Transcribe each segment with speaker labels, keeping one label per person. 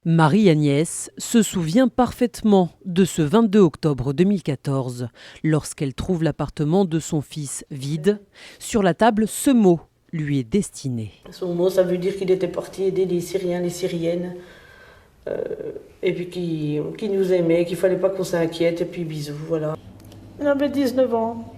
Speaker 1: Marie-Agnès se souvient parfaitement de ce 22 octobre 2014, lorsqu'elle trouve l'appartement de son fils vide. Sur la table, ce mot lui est destiné.
Speaker 2: Son mot, ça veut dire qu'il était parti aider les Syriens, les Syriennes, et puis qu'il nous aimait, qu'il ne fallait pas qu'on s'inquiète, et puis bisous, voilà. Il avait 19 ans.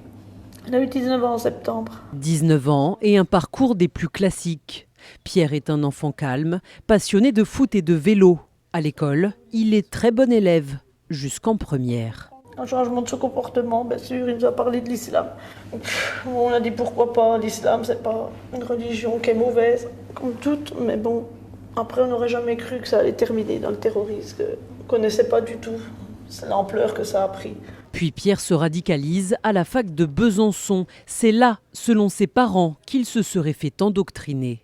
Speaker 2: Il a eu 19 ans en septembre.
Speaker 1: 19 ans et un parcours des plus classiques. Pierre est un enfant calme, passionné de foot et de vélo. À l'école, il est très bon élève, jusqu'en première.
Speaker 2: Un changement de son comportement, bien sûr, il nous a parlé de l'islam. On a dit pourquoi pas, l'islam c'est pas une religion qui est mauvaise, comme toutes, mais bon, après on n'aurait jamais cru que ça allait terminer dans le terrorisme, on ne connaissait pas du tout l'ampleur que ça a pris.
Speaker 1: Puis Pierre se radicalise à la fac de Besançon. C'est là, selon ses parents, qu'il se serait fait endoctriner.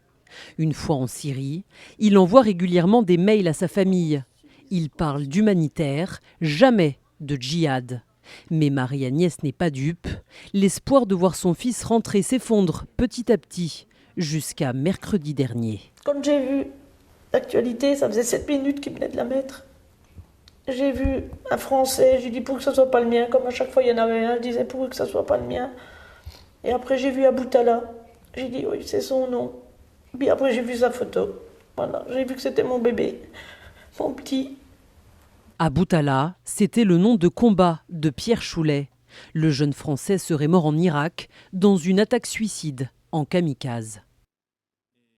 Speaker 1: Une fois en Syrie, il envoie régulièrement des mails à sa famille. Il parle d'humanitaire, jamais de djihad. Mais Marie-Agnès n'est pas dupe. L'espoir de voir son fils rentrer s'effondre petit à petit, jusqu'à mercredi dernier.
Speaker 2: Quand j'ai vu l'actualité, ça faisait 7 minutes qu'il venait de la mettre. J'ai vu un Français, j'ai dit pour que ce soit pas le mien, comme à chaque fois il y en avait un, je disais pour que ce soit pas le mien. Et après j'ai vu Aboutala, j'ai dit oui c'est son nom. Puis après j'ai vu sa photo, voilà, j'ai vu que c'était mon bébé, mon petit.
Speaker 1: Aboutala, c'était le nom de combat de Pierre Choulet. Le jeune Français serait mort en Irak dans une attaque suicide en kamikaze.